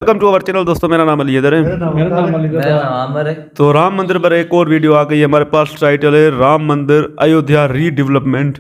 Welcome to our channel दोस्तों, मेरा नाम अलीदर है। मेरा नाम आमिर है। तो राम मंदिर पर एक और वीडियो आ गई है हमारे पास। टाइटल है राम मंदिर अयोध्या रीडेवलपमेंट।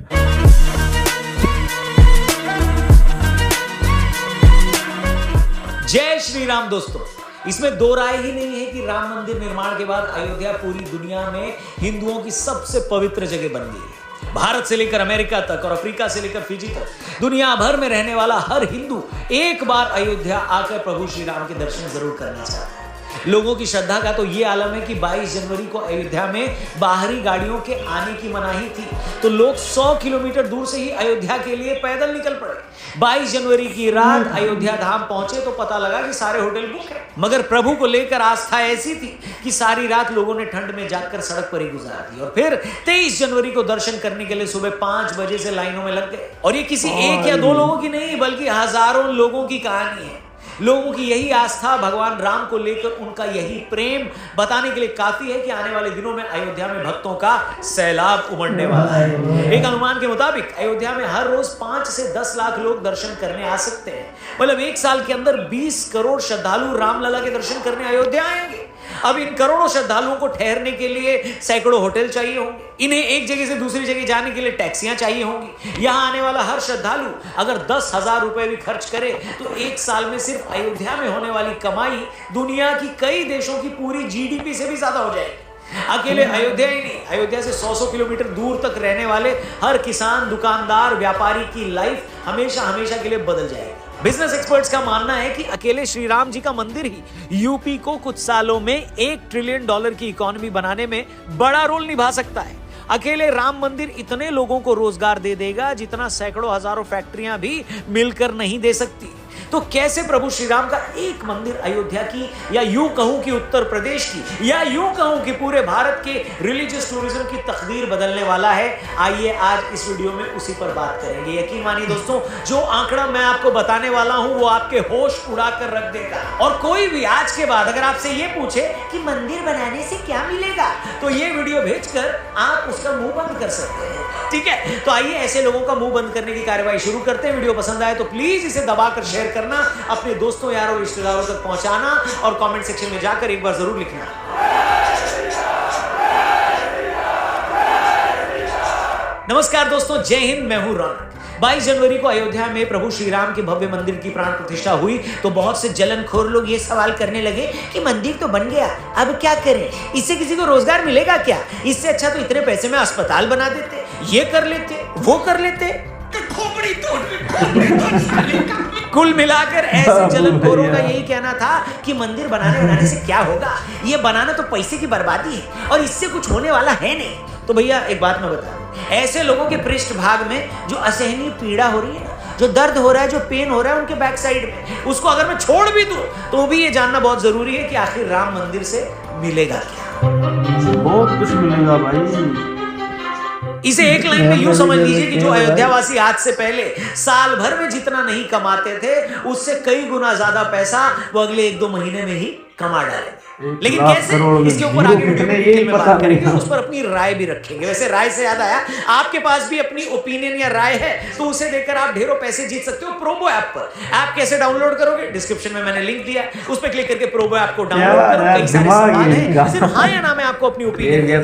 जय श्री राम दोस्तों, इसमें दो राय ही नहीं है कि राम मंदिर निर्माण के बाद अयोध्या पूरी दुनिया में हिंदुओं की सबसे पवित्र जगह बन गई है। भारत से लेकर अमेरिका तक और अफ्रीका से लेकर फिजी तक दुनिया भर में रहने वाला हर हिंदू एक बार अयोध्या आकर प्रभु श्री राम के दर्शन जरूर करना चाहता है। लोगों की श्रद्धा का तो ये आलम है कि 22 जनवरी को अयोध्या में बाहरी गाड़ियों के आने की मनाही थी, तो लोग 100 किलोमीटर दूर से ही अयोध्या के लिए पैदल निकल पड़े। 22 जनवरी की रात अयोध्या धाम पहुंचे तो पता लगा कि सारे होटल बुक है, मगर प्रभु को लेकर आस्था ऐसी थी कि सारी रात लोगों ने ठंड में जाकर सड़क पर ही गुजार दी और फिर 23 जनवरी को दर्शन करने के लिए सुबह 5 बजे से लाइनों में लग गए। और ये किसी एक या दो लोगों की नहीं बल्कि हजारों लोगों की कहानी है। लोगों की यही आस्था, भगवान राम को लेकर उनका यही प्रेम बताने के लिए काफी है कि आने वाले दिनों में अयोध्या में भक्तों का सैलाब उमड़ने वाला है। एक अनुमान के मुताबिक अयोध्या में हर रोज 5 से 10 लाख लोग दर्शन करने आ सकते हैं। मतलब एक साल के अंदर 20 करोड़ श्रद्धालु रामलला के दर्शन करने अयोध्या आएंगे। अब इन करोड़ों श्रद्धालुओं को ठहरने के लिए सैकड़ों होटल चाहिए होंगे। इन्हें एक जगह से दूसरी जगह जाने के लिए टैक्सियां चाहिए होंगी। यहां आने वाला हर श्रद्धालु अगर 10,000 रुपए भी खर्च करे तो एक साल में सिर्फ अयोध्या में होने वाली कमाई दुनिया की कई देशों की पूरी जीडीपी से भी ज्यादा हो जाएगी। अकेले अयोध्या ही नहीं, अयोध्या से 100 किलोमीटर दूर तक रहने वाले हर किसान, दुकानदार, व्यापारी की लाइफ हमेशा हमेशा के लिए बदल जाएगी। बिजनेस एक्सपर्ट्स का मानना है कि अकेले श्री राम जी का मंदिर ही यूपी को कुछ सालों में $1 ट्रिलियन की इकोनॉमी बनाने में बड़ा रोल निभा सकता है। अकेले राम मंदिर इतने लोगों को रोजगार दे देगा जितना सैकड़ों हजारों फैक्ट्रियां भी मिलकर नहीं दे सकती। तो कैसे प्रभु श्री राम का एक मंदिर अयोध्या की, या यूं कहूं कि उत्तर प्रदेश की, या यूं कहूं कि पूरे भारत के रिलीजियस टूरिज्म की तकदीर बदलने वाला है, आइए आज इस वीडियो में उसी पर बात करेंगे। यकीन मानिए दोस्तों, जो आंकड़ा मैं आपको बताने वाला हूं वो आपके होश उड़ा कर रख देगा। और कोई भी आज के बाद अगर आपसे ये पूछे कि मंदिर बनाने से क्या मिलेगा, तो ये वीडियो भेजकर आप उसका मुंह बंद कर सकते हैं। ठीक है, तो आइए ऐसे लोगों का मुंह बंद करने की कार्रवाई शुरू करते हैं। वीडियो पसंद आए तो प्लीज इसे दबाकर शेयर करना, अपने दोस्तों, यारों, रिश्तेदारों तक पहुंचाना और कमेंट सेक्शन में जाकर एक बार जरूर लिखना। नमस्कार दोस्तों, जय हिंद, मैं हूं रौनक। 22 जनवरी को अयोध्या में प्रभु श्री राम के भव्य मंदिर की प्राण प्रतिष्ठा हुई तो बहुत से जलनखोर लोग ये सवाल करने लगे कि मंदिर तो बन गया, अब क्या करें, इससे किसी को रोजगार मिलेगा क्या? इससे अच्छा तो इतने पैसे में अस्पताल बना देते, ये कर लेते, वो कर लेते। कुल मिलाकर ऐसे जलनखोरों का यही कहना था कि मंदिर बनाने से क्या होगा, ये बनाना तो पैसे की बर्बादी है और इससे कुछ होने वाला है नहीं। तो भैया एक बात मैं बता दूं, ऐसे लोगों के पृष्ठ भाग में जो असहनीय पीड़ा हो रही है ना, जो दर्द हो रहा है, जो पेन हो रहा है उनके बैक साइड में, उसको अगर मैं छोड़ भी दूं तो भी ये जानना बहुत जरूरी है कि आखिर राम मंदिर से मिलेगा क्या। बहुत कुछ मिलेगा भाई। इसे एक लाइन में यूं समझ लीजिए कि जो अयोध्यावासी आज से पहले साल भर में जितना नहीं कमाते थे उससे कई गुना ज्यादा पैसा वो अगले 1-2 महीने में ही कमा डालेंगे। लेकिन कैसे, इसके ऊपर आगे वीडियो में डिटेल में बात करेंगे, उस पर अपनी राय भी रखेंगे। वैसे राय से याद आया, आपके पास भी अपनी ओपिनियन या राय है तो उसे देकर आप ढेरों पैसे जीत सकते हो प्रोबो ऐप पर। ऐप कैसे डाउनलोड करोगे, डिस्क्रिप्शन में मैंने लिंक दिया, उस पर क्लिक करके प्रोबो ऐप को डाउनलोड करो। कई सारे सवाल हैं, सिर्फ हाँ या ना में आपको अपनी ओपिनियन।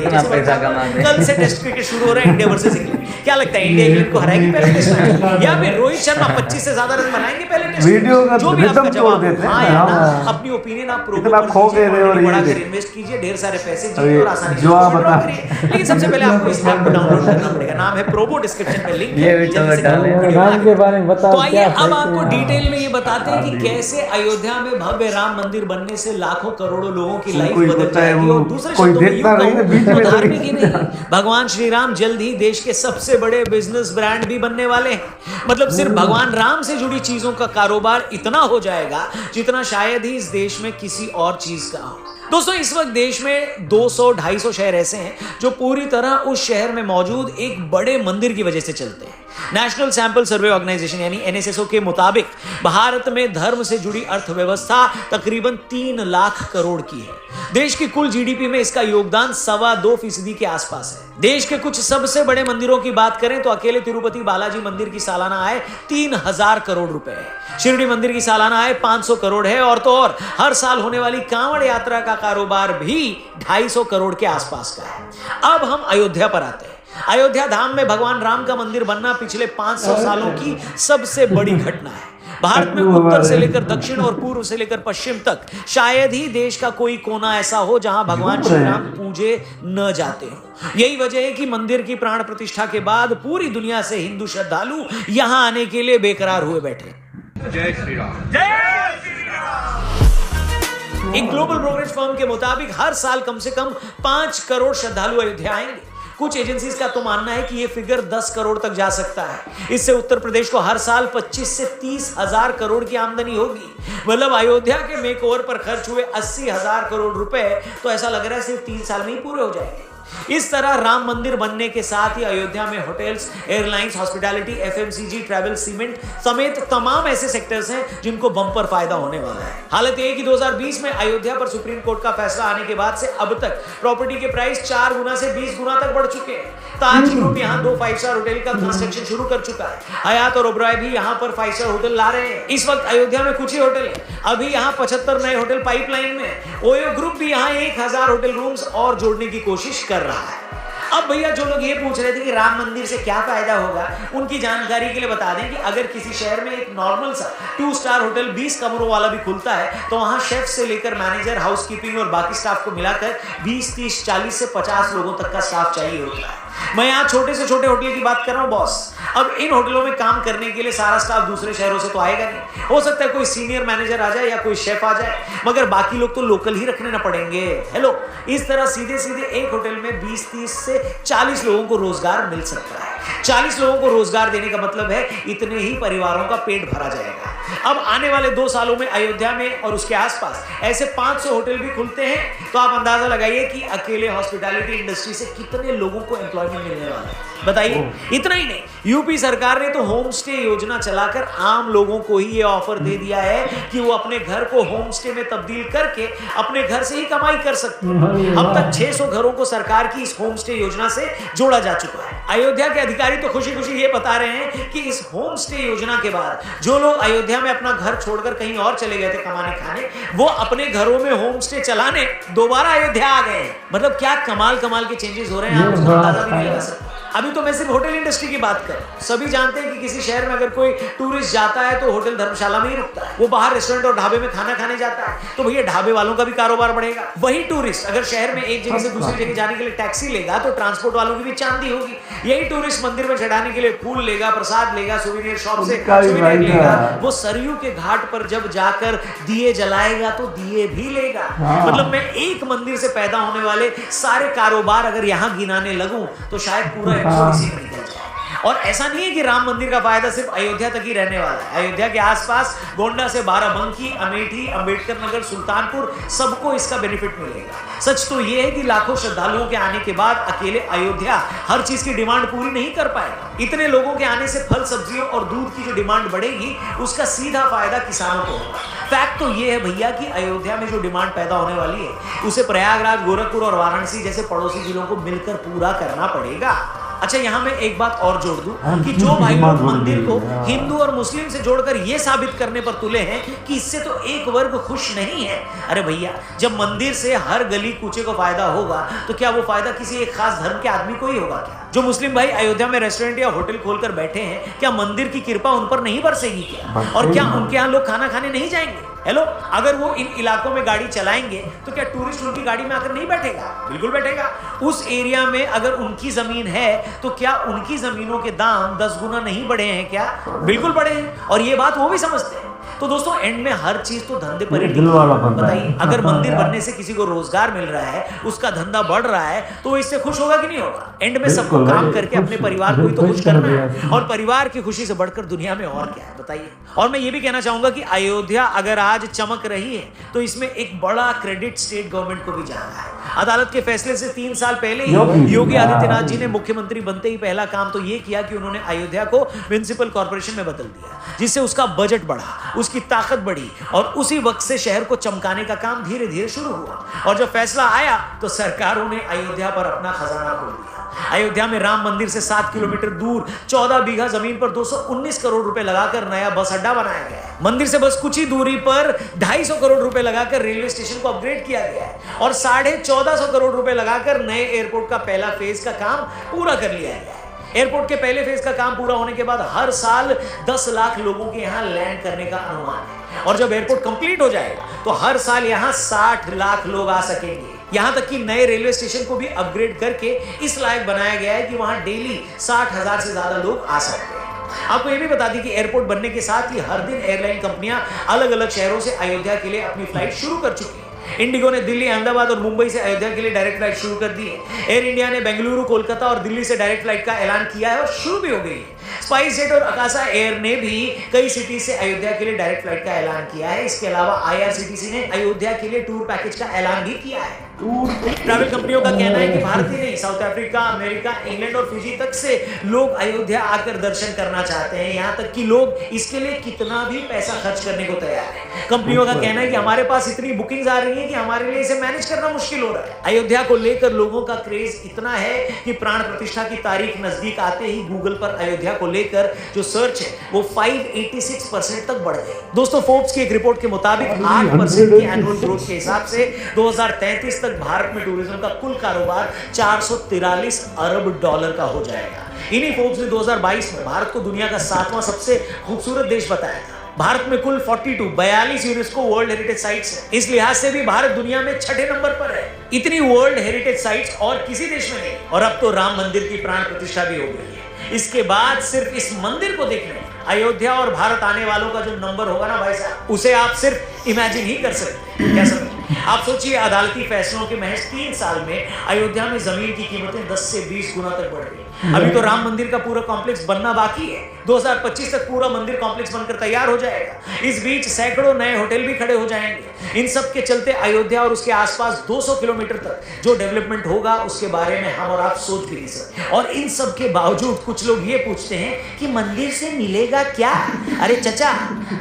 कल से टेस्ट क्रिकेट शुरू हो रहा है, इंडिया वर्सेस इंग्लैंड। क्या लगता है, इंडिया इंग्लैंड को हराएगी पहले टेस्ट में, या फिर रोहित शर्मा 25 से ज्यादा रन बनाएंगे पहले टेस्ट में? जो भी आपका जवाब है, हाँ या ना, अपनी ओपिनियन आप प्रोबो पर इन्वेस्ट कीजिए, ढेर सारे पैसे जीतिए और आसानी से विड्रॉ करिए। लेकिन सबसे पहले आपको इस ऐप को डाउनलोड करना पड़ेगा। नाम है प्रोबो, डिस्क्रिप्शन में लिंक है। नाम के बारे में बताओ। तो आइए अब आपको डिटेल में ये बताते हैं कि कैसे अयोध्या में भव्य राम मंदिर बनने से लाखों करोड़ों लोगों की लाइफ बदल जाएगी। और दूसरे शब्दों में यूं कहूं तो धार्मिक ही नहीं, भगवान श्री राम जल्द ही देश के सबसे बड़े बिजनेस ब्रांड भी बनने वाले हैं। मतलब सिर्फ भगवान राम से जुड़ी चीजों का कारोबार इतना हो जाएगा जितना शायद ही इस देश में किसी और चीज का हो। दोस्तों, इस वक्त देश में 200-250 शहर ऐसे हैं जो पूरी तरह उस शहर में मौजूद एक बड़े मंदिर की वजह से चलते हैं। नेशनल सैंपल सर्वे ऑर्गेनाइजेशन यानी एनएसएसओ के मुताबिक भारत में धर्म से जुड़ी अर्थव्यवस्था तकरीबन 3 लाख करोड़ की है। देश की कुल जीडीपी में इसका योगदान 2.25% के आसपास है। देश के कुछ सबसे बड़े मंदिरों की बात करें तो अकेले तिरुपति बालाजी मंदिर की सालाना आय 3000 करोड़ रुपए है। शिरडी मंदिर की सालाना आय 500 करोड़ है और तो और हर साल होने वाली कांवड़ यात्रा का कारोबार भी 250 करोड़ के आसपास का है। अब हम अयोध्या पर आते हैं। अयोध्या धाम में भगवान राम का मंदिर बनना पिछले 500 सालों की सबसे बड़ी घटना है। भारत में उत्तर से लेकर दक्षिण और पूर्व से लेकर पश्चिम तक शायद ही देश का कोई कोना ऐसा हो जहां भगवान श्री राम पूजे न जाते हो। यही वजह है कि मंदिर की प्राण प्रतिष्ठा के बाद पूरी दुनिया से हिंदू श्रद्धालु यहां आने के लिए बेकरार हुए बैठे। जय श्री राम। जय श्री राम। एक ग्लोबल ब्रोकरेज फर्म के मुताबिक हर साल कम से कम 5 करोड़ श्रद्धालु अयोध्या आएंगे। कुछ एजेंसीज का तो मानना है कि यह फिगर 10 करोड़ तक जा सकता है। इससे उत्तर प्रदेश को हर साल 25 से 30 हजार करोड़ की आमदनी होगी। मतलब अयोध्या के मेकओवर पर खर्च हुए 80,000 करोड़ रुपए तो ऐसा लग रहा है सिर्फ 3 साल में ही पूरे हो जाएंगे। इस तरह राम मंदिर बनने के साथ ही अयोध्या में hotels, airlines, hospitality, FMCG, travel, cement समेत तमाम ऐसे सेक्टर्स हैं जिनको बम्पर फायदा होने वाला है। हालत यह है कि 2020 में अयोध्या पर सुप्रीम कोर्ट का फैसला आने के बाद से अब तक प्रॉपर्टी के प्राइस 4 गुना से 20 गुना तक बढ़ चुके हैं। ताज ग्रुप यहाँ 2 5 स्टार होटल का कंस्ट्रक्शन शुरू कर चुका है। हयात और ओबरॉय भी यहाँ पर 5 स्टार होटल ला रहे हैं। इस वक्त अयोध्या में कुछ ही होटल है। अभी यहाँ 75 नए होटल पाइपलाइन में। ओयो ग्रुप भी यहाँ 1000 होटल रूम्स और जोड़ने की कोशिश कर रहा है। अब भैया जो लोग ये पूछ रहे थे कि राम मंदिर से क्या फायदा होगा, उनकी जानकारी के लिए बता दें कि अगर किसी शहर में एक नॉर्मल सा 2 स्टार होटल 20 कमरों वाला भी खुलता है तो वहां शेफ से लेकर मैनेजर, हाउसकीपिंग और बाकी स्टाफ को मिलाकर 20, 30, 40 से 50 लोगों तक का स्टाफ चाहिए होता है। मैं यहाँ छोटे से छोटे होटल की बात कर रहा हूँ बॉस। अब इन होटलों में काम करने के लिए सारा स्टाफ दूसरे शहरों से तो आएगा नहीं। हो सकता है कोई सीनियर मैनेजर आ जाए या कोई शेफ आ जाए, मगर बाकी लोग तो लोकल ही रखने ना पड़ेंगे। हेलो, इस तरह सीधे सीधे एक होटल में 20, 30 से 40 लोगों को रोजगार मिल सकता है। 40 लोगों को रोजगार देने का मतलब है इतने ही परिवारों का पेट भरा जाएगा। अब आने वाले 2 सालों में अयोध्या में और उसके आसपास ऐसे 500 होटल भी खुलते हैं तो आप अंदाजा लगाइए कि अकेले हॉस्पिटैलिटी इंडस्ट्री से कितने लोगों को एम्प्लॉयमेंट मिलने वाला है। बताइए। इतना ही नहीं, यूपी सरकार ने तो होम स्टे योजना चलाकर आम लोगों को ही ये ऑफर दे दिया है कि वो अपने घर को होम स्टे में तब्दील करके अपने घर से ही कमाई कर सकते हैं। अब तक 600 घरों को सरकार की इस होम स्टे योजना से जोड़ा जा चुका है। अयोध्या के अधिकारी तो खुशी खुशी ये बता रहे हैं कि इस होम स्टे योजना के बाद जो लोग अयोध्या में अपना घर छोड़कर कहीं और चले गए थे कमाने खाने, वो अपने घरों में होम स्टे चलाने दोबारा अयोध्या आ गए। मतलब क्या कमाल के चेंजेस हो रहे हैं, आप उसका अंदाजा भी नहीं लगा सकते। अभी तो मैं सिर्फ होटल इंडस्ट्री की बात कर, सभी जानते हैं कि किसी शहर में अगर कोई टूरिस्ट जाता है तो होटल धर्मशाला में ही रुकता है। वो बाहर रेस्टोरेंट और ढाबे में खाना खाने जाता है तो भैया ढाबे वालों का भी कारोबार बढ़ेगा। वही टूरिस्ट अगर शहर में एक जगह से दूसरी जगह जाने के लिए टैक्सी लेगा तो ट्रांसपोर्ट वालों की भी चांदी होगी। यही टूरिस्ट मंदिर में चढ़ाने के लिए फूल लेगा, प्रसाद लेगा, सुवेनियर शॉप से सुवेनियर लेगा। वो सरयू के घाट पर जब जाकर दिए जलाएगा तो दिए भी लेगा। मतलब मैं एक मंदिर से पैदा होने वाले सारे कारोबार अगर यहाँ गिनाने लगूं तो शायद पूरा एपिसोड इसी में निकल जाए। और ऐसा नहीं है कि राम मंदिर का फायदा सिर्फ अयोध्या तक ही रहने वाला है। अयोध्या के आसपास गोंडा से बाराबंकी, अमेठी, अंबेडकर नगर, सुल्तानपुर सबको इसका बेनिफिट मिलेगा। सच तो यह है कि लाखों श्रद्धालुओं के आने के बाद अकेले अयोध्या हर चीज की डिमांड पूरी नहीं कर पाएगा। इतने लोगों के आने से फल, सब्जियों और दूध की जो डिमांड बढ़ेगी उसका सीधा फायदा किसानों को होगा। फैक्ट तो यह है भैया कि अयोध्या में जो डिमांड पैदा होने वाली है उसे प्रयागराज, गोरखपुर और वाराणसी जैसे पड़ोसी जिलों को मिलकर पूरा करना पड़ेगा। अच्छा, यहां मैं एक बात और जोड़ दूं कि जो भाई लोग मंदिर को हिंदू और मुस्लिम से जोड़कर यह साबित करने पर तुले हैं कि इससे तो एक वर्ग खुश नहीं है। अरे भैया, जब मंदिर से हर गली कूचे को फायदा होगा तो क्या वो फायदा किसी एक खास धर्म के आदमी को ही होगा क्या? जो मुस्लिम भाई अयोध्या में रेस्टोरेंट या होटल खोलकर बैठे हैं, क्या मंदिर की कृपा उन पर नहीं बरसेगी क्या? और क्या उनके यहाँ लोग खाना खाने नहीं जाएंगे? हेलो, अगर वो इन इलाकों में गाड़ी चलाएंगे तो क्या टूरिस्ट उनकी गाड़ी में आकर नहीं बैठेगा? बिल्कुल बैठेगा। उस एरिया में अगर उनकी जमीन है तो क्या उनकी जमीनों के दाम 10 गुना नहीं बढ़े हैं क्या? बिल्कुल बढ़े हैं। और ये बात वो भी समझते हैं। तो दोस्तों एंड में हर चीज तो धंधे पर ही दिल वाला बंदा है। बताइए, अगर मंदिर बनने से किसी को रोजगार मिल रहा है, उसका धंधा बढ़ रहा है, तो वो इससे खुश होगा कि नहीं होगा? एंड में सबको बिल्कुल काम भाई, करके खुश- अपने परिवार को ही तो खुश खुश करना कर है, दिया। और परिवार की खुशी से बढ़कर दुनिया में और क्या है बताइए। और मैं ये भी कहना चाहूंगा कि अयोध्या अगर आज चमक रही है तो इसमें एक बड़ा क्रेडिट स्टेट गवर्नमेंट को भी जा रहा है। अदालत के फैसले से 3 साल पहले ही योगी आदित्यनाथ जी ने मुख्यमंत्री बनते ही पहला काम तो ये किया कि उन्होंने अयोध्या को म्युनिसिपल कॉर्पोरेशन में बदल दिया, जिससे उसका बजट बढ़ा, उसकी ताकत बढ़ी, और उसी वक्त से शहर को चमकाने का काम धीरे धीरे शुरू हुआ। और जब फैसला आया तो सरकारों ने अयोध्या पर अपना खजाना खोल दिया। अयोध्या में राम मंदिर से 7 किलोमीटर दूर 14 बीघा जमीन पर 219 करोड़ रुपए लगाकर नया बस अड्डा बनाया गया है। मंदिर से बस कुछ ही दूरी पर 250 करोड़ रुपए लगाकर रेलवे स्टेशन को अपग्रेड किया गया है, और 1450 करोड़ रुपए लगाकर नए एयरपोर्ट का पहला फेज का काम पूरा कर लिया गया है। एयरपोर्ट के पहले फेज का काम पूरा होने के बाद हर साल 10 लाख लोगों के यहां लैंड करने का अनुमान है, और जब एयरपोर्ट कंप्लीट हो जाएगा तो हर साल यहां 60 लाख लोग आ सकेंगे। यहां तक कि नए रेलवे स्टेशन को भी अपग्रेड करके इस लायक बनाया गया है कि वहां डेली 60,000 से ज्यादा लोग आ सकते हैं। आपको ये भी बता दी कि एयरपोर्ट बनने के साथ ही हर दिन एयरलाइन कंपनियां अलग अलग शहरों से अयोध्या के लिए अपनी फ्लाइट शुरू कर चुकी हैं। इंडिगो ने दिल्ली, अहमदाबाद और मुंबई से अयोध्या के लिए डायरेक्ट फ्लाइट शुरू कर दी है। एयर इंडिया ने बेंगलुरु, कोलकाता और दिल्ली से डायरेक्ट फ्लाइट का ऐलान किया है और शुरू भी हो गई है। स्पाइस जेट और अकाशा एयर ने भी कई सिटी से अयोध्या के लिए डायरेक्ट फ्लाइट का ऐलान किया है। इसके अलावा IRCTC ने अयोध्या के लिए टूर पैकेज का ऐलान भी किया है। ट्रैवल कंपनियों का कहना है कि भारत ही नहीं, साउथ अफ्रीका, अमेरिका, इंग्लैंड और फिजी तक से लोग अयोध्या आकर दर्शन करना चाहते हैं। यहाँ तक कि लोग इसके लिए कितना भी पैसा खर्च करने को तैयार है। कंपनियों का कहना है कि हमारे पास इतनी बुकिंग्स आ रही हैं कि हमारे लिए इसे मैनेज करना मुश्किल हो रहा है। अयोध्या को लेकर लोगों का क्रेज इतना है कि प्राण प्रतिष्ठा की तारीख नजदीक आते ही गूगल पर अयोध्या को लेकर जो सर्च है वो 586% तक बढ़ गई। दोस्तों, फोर्ब्स की एक रिपोर्ट के मुताबिक 8% की एनुअल ग्रोथ के हिसाब से 2033 तक भारत में टूरिज्म का कुल कारोबार 443 अरब डॉलर का हो जाएगा। इन्हीं फोर्ब्स ने 2022 में भारत को दुनिया का 7वां सबसे खूबसूरत देश बताया था। भारत में कुल 42 यूनेस्को वर्ल्ड हेरिटेज साइट्स हैं। इस लिहाज से भी भारत दुनिया में 6ठे नंबर पर है। इतनी वर्ल्ड हेरिटेज साइट्स और किसी देश में नहीं। और अब तो राम मंदिर की प्राण प्रतिष्ठा भी हो गई है। इसके बाद सिर्फ इस मंदिर को देखने अयोध्या और भारत आने वालों का जो नंबर होगा ना भाई साहब, उसे आप सिर्फ इमेजिन ही कर सकते हैं। क्या समझे? आप सोचिए, अदालती फैसलों के महज 3 साल में अयोध्या में जमीन की कीमतें 10 से 20 गुना तक बढ़ गई। अभी तो राम मंदिर का पूरा कॉम्प्लेक्स बनना बाकी है। 2025 तक पूरा मंदिर कॉम्प्लेक्स बनकर तैयार हो जाएगा। इस बीच सैकड़ों नए होटल भी खड़े हो जाएंगे। इन सब के चलते अयोध्या और उसके आसपास 200 किलोमीटर तक जो डेवलपमेंट होगा उसके बारे में हम और आप सोच भी नहीं सकते। और इन सब के बावजूद कुछ लोग ये पूछते हैं कि मंदिर से मिलेगा क्या? अरे चचा,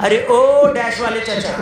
अरे ओ डैश वाले चचा,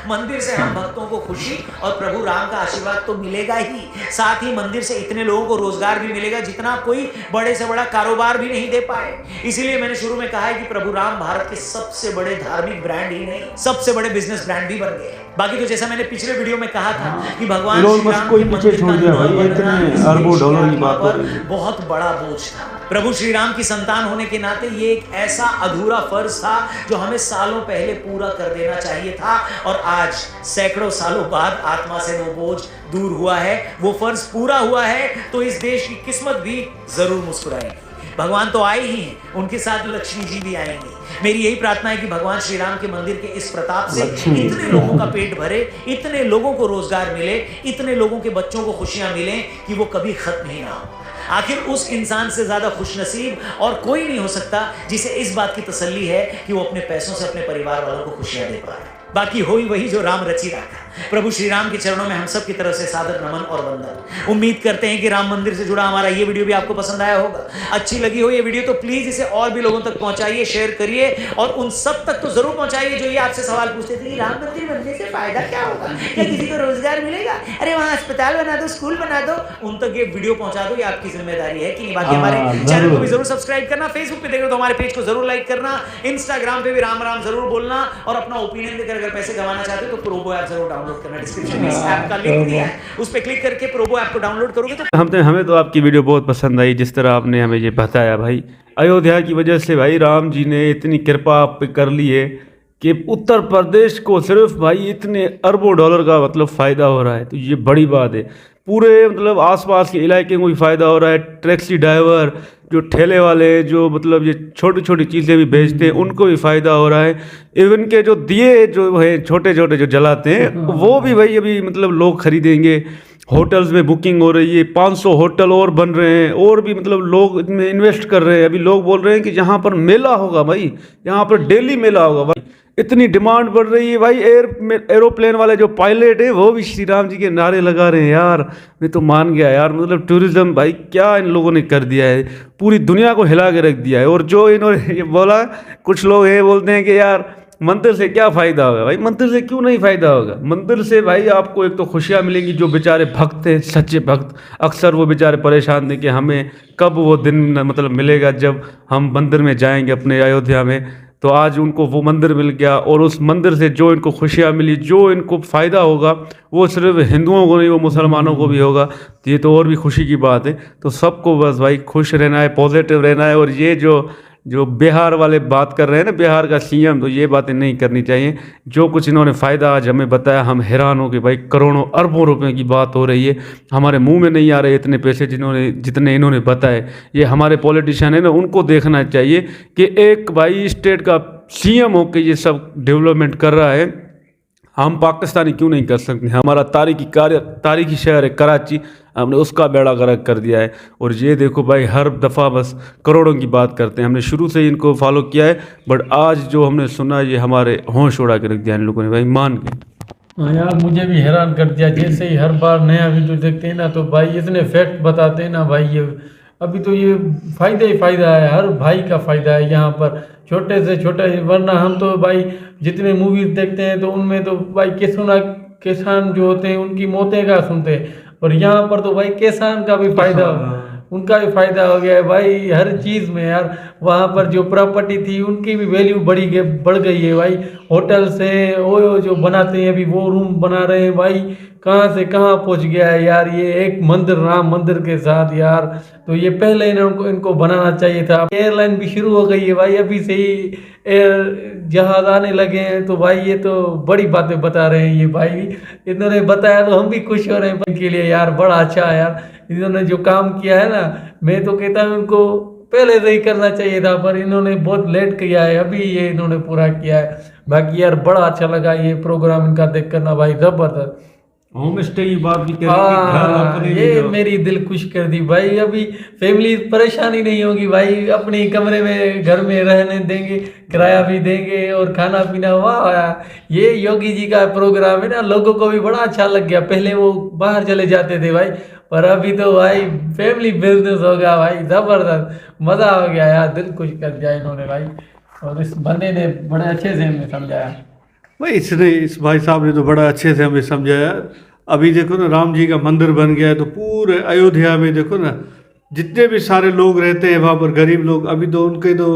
मंदिर से हम भक्तों को खुशी और प्रभु राम का आशीर्वाद तो मिलेगा ही, साथ ही मंदिर से इतने लोगों को रोजगार भी मिलेगा जितना कोई बड़े से बड़ा कारोबार भी नहीं दे पाए। इसीलिए मैंने शुरू में कहा है कि प्रभु राम भारत के सबसे बड़े धार्मिक ब्रांड ही नहीं, सबसे बड़े बिजनेस ब्रांड भी बन गए। बाकी तो जैसा मैंने पिछले वीडियो में कहा था कि भगवान श्री राम कोई पीछे छोड़ दिया भाई, इतने अरबों डॉलर की बात पर बहुत बड़ा बोझ था। प्रभु श्री राम की संतान होने के नाते ये एक ऐसा अधूरा फर्ज था जो हमें सालों पहले पूरा कर देना चाहिए था, और आज सैकड़ों सालों बाद आत्मा से वो बोझ दूर हुआ है, वो फर्ज पूरा हुआ है, तो इस देश की किस्मत भी जरूर मुस्कुराएगी। भगवान तो आए ही हैं, उनके साथ लक्ष्मी जी भी आएंगी। मेरी यही प्रार्थना है कि भगवान श्री राम के मंदिर के इस प्रताप से इतने लोगों का पेट भरे, इतने लोगों को रोजगार मिले, इतने लोगों के बच्चों को खुशियां मिले कि वो कभी खत्म ही ना हो। आखिर उस इंसान से ज्यादा खुशनसीब और कोई नहीं हो सकता जिसे इस बात की तसल्ली है कि वो अपने पैसों से अपने परिवार वालों को खुशियां दे पाए। बाकी होई वही जो राम रची रखा। प्रभु श्री राम के चरणों में हम सब की तरफ से सादर नमन और वंदन। उम्मीद करते हैं कि राम मंदिर से जुड़ा हमारा ये वीडियो भी आपको पसंद आया होगा। अच्छी लगी हो ये वीडियो तो प्लीज इसे और भी लोगों तक पहुंचाइए, शेयर करिए, और उन सब तक तो जरूर पहुंचाइए जो ये आपसे सवाल पूछते थे कि राम मंदिर बनने से फायदा क्या होगा, क्या किसी को रोजगार मिलेगा, अरे वहां अस्पताल बना दो, स्कूल बना दो। उन तक ये वीडियो पहुंचा दो, ये आपकी जिम्मेदारी है कि नहीं। बाकी हमारे चैनल को भी जरूर सब्सक्राइब करना, फेसबुक पे देख रहे हो तो हमारे पेज को जरूर लाइक करना, इंस्टाग्राम पे भी राम राम जरूर बोलना, और अपना ओपिनियन देकर अगर पैसे कमाना चाहते हो तो प्रोबो ऐप जरूर डाउनलोड करना। डिस्क्रिप्शन में इस ऐप का लिंक दिया है, उस पे क्लिक करके प्रोबो ऐप को डाउनलोड करोगे तो हमें तो आपकी वीडियो बहुत पसंद आई, जिस तरह आपने हमें ये बताया भाई। अयोध्या की वजह से भाई राम जी ने इतनी कृपा आप पे कर ली है कि उत्तर प्रदेश को सिर्फ भाई इतने अरबों डॉलर का मतलब फ़ायदा हो रहा है, तो ये बड़ी बात है। पूरे मतलब आसपास के इलाके को भी फ़ायदा हो रहा है। टैक्सी ड्राइवर जो ठेले वाले जो मतलब ये छोटी छोटी चीज़ें भी बेचते हैं उनको भी फ़ायदा हो रहा है। इवन के जो दिए जो है छोटे छोटे जो जलाते हैं वो भी भाई अभी मतलब लोग खरीदेंगे। होटल्स में बुकिंग हो रही है, 500 होटल और बन रहे हैं और भी मतलब लोग इनमें इन्वेस्ट कर रहे हैं। अभी लोग बोल रहे हैं कि यहाँ पर मेला होगा भाई, यहाँ पर डेली मेला होगा भाई, इतनी डिमांड बढ़ रही है भाई। एरोप्लेन वाले जो पायलट हैं वो भी श्री राम जी के नारे लगा रहे हैं यार। मैं तो मान गया यार, मतलब टूरिज़्म भाई क्या इन लोगों ने कर दिया है, पूरी दुनिया को हिला के रख दिया है। और जो इन्होंने ये बोला, कुछ लोग ये बोलते हैं कि यार मंदिर से क्या फ़ायदा होगा। भाई मंदिर से क्यों नहीं फ़ायदा होगा, मंदिर से भाई आपको एक तो खुशियाँ मिलेंगी। जो बेचारे भक्त हैं, सच्चे भक्त, अक्सर वो बेचारे परेशान थे कि हमें कब वो दिन मतलब मिलेगा जब हम मंदिर में जाएंगे अपने अयोध्या में। तो आज उनको वो मंदिर मिल गया और उस मंदिर से जो इनको खुशियाँ मिली, जो इनको फ़ायदा होगा वो सिर्फ हिंदुओं को नहीं, वो मुसलमानों को भी होगा। तो ये तो और भी खुशी की बात है। तो सबको बस भाई खुश रहना है, पॉजिटिव रहना है। और ये जो बिहार वाले बात कर रहे हैं ना, बिहार का सीएम, तो ये बातें नहीं करनी चाहिए। जो कुछ इन्होंने फ़ायदा आज हमें बताया, हम हैरान हो कि भाई करोड़ों अरबों रुपए की बात हो रही है। हमारे मुंह में नहीं आ रहे इतने पैसे जितने इन्होंने बताए। ये हमारे पॉलिटिशियन है ना, उनको देखना चाहिए कि एक भाई स्टेट का सीएम होकर ये सब डेवलपमेंट कर रहा है, हम पाकिस्तानी क्यों नहीं कर सकते। हमारा तारीखी शहर है कराची, हमने उसका बेड़ा गर्क कर दिया है। और ये देखो भाई हर दफ़ा बस करोड़ों की बात करते हैं। हमने शुरू से ही इनको फॉलो किया है, बट आज जो हमने सुना ये हमारे होश उड़ा के रख दिया इन लोगों ने भाई, मान के। हाँ यार, मुझे भी हैरान कर दिया। जैसे ही हर बार नया वीडियो देखते हैं ना तो भाई इतने फैक्ट बताते हैं ना भाई, ये अभी तो ये फ़ायदा ही फ़ायदा है, हर भाई का फ़ायदा है यहाँ पर, छोटे से छोटा। वरना हम तो भाई जितने मूवीज़ देखते हैं तो उनमें तो भाई किसान जो होते हैं उनकी मौतें का सुनते हैं, और यहाँ पर तो भाई किसान का भी फ़ायदा, उनका भी फ़ायदा हो गया है भाई हर चीज़ में यार। वहाँ पर जो प्रॉपर्टी थी उनकी भी वैल्यू बढ़ गई है भाई। होटल्स हैं वो जो बनाते हैं अभी, वो रूम बना रहे हैं भाई, कहाँ से कहाँ पहुँच गया है यार ये एक मंदिर, राम मंदिर के साथ यार। तो ये पहले इनको बनाना चाहिए था। एयरलाइन भी शुरू हो गई है भाई, अभी से ही एयर जहाज आने लगे हैं। तो भाई ये तो बड़ी बातें बता रहे हैं ये भाई, इन्होंने बताया तो हम भी खुश हो रहे हैं इनके लिए यार। बड़ा अच्छा है यार, इन्होंने जो काम किया है ना, मैं तो कहता हूँ इनको पहले से ही करना चाहिए था, पर इन्होंने बहुत लेट किया है, अभी ये इन्होंने पूरा किया है। बाकी यार बड़ा अच्छा लगा ये प्रोग्राम इनका देख कर ना भाई, जबरदस्त। होम स्टे की बात भी करें, हाँ, ये मेरी दिल खुश कर दी भाई। अभी फैमिली परेशानी नहीं होगी भाई, अपने कमरे में घर में रहने देंगे, किराया भी देंगे और खाना पीना। वाह, ये योगी जी का प्रोग्राम है ना, लोगों को भी बड़ा अच्छा लग गया। पहले वो बाहर चले जाते थे भाई, पर अभी तो भाई फैमिली बिजनेस हो गया भाई, जबरदस्त मज़ा हो गया यार, दिल खुश कर दिया इन्होंने भाई। और इस बंदे ने बड़े अच्छे से हमें समझाया भाई, इस भाई साहब ने तो बड़ा अच्छे से हमें समझाया। अभी देखो ना, राम जी का मंदिर बन गया है तो पूरे अयोध्या में देखो ना, जितने भी सारे लोग रहते हैं वहाँ पर, गरीब लोग, अभी तो उनके तो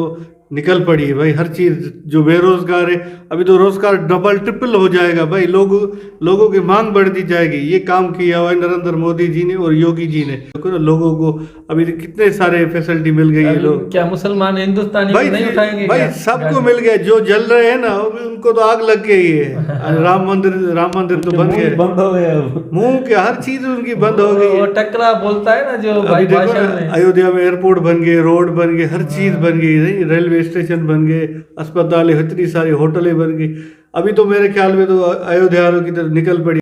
निकल पड़ी है भाई हर चीज़। जो बेरोजगार है अभी तो रोजगार डबल ट्रिपल हो जाएगा भाई, लोगों की मांग बढ़ दी जाएगी। ये काम किया हुआ है नरेंद्र मोदी जी ने और योगी जी ने। देखो ना, लोगों को अभी कितने सारे फैसिलिटी मिल गई है। लोग क्या मुसलमान हिंदुस्तानी भाई नहीं उठाएंगे भाई, सबको मिल गया। जो जल रहे हैं ना उनको तो आग लग गई है। राम मंदिर तो बन गया, बंद हो गया। मुंह के हर चीज उनकी बंद हो गई वो है। टकरा बोलता है ना जो भाई अभी देखो भाषण ना, में। अयोध्या में एयरपोर्ट बन गए, रोड बन गए, हर चीज बन गई, नहीं रेलवे स्टेशन बन गए, अस्पताल, इतनी सारी होटलें बन गई। अभी तो मेरे ख्याल में तो अयोध्या की तरफ निकल पड़ी।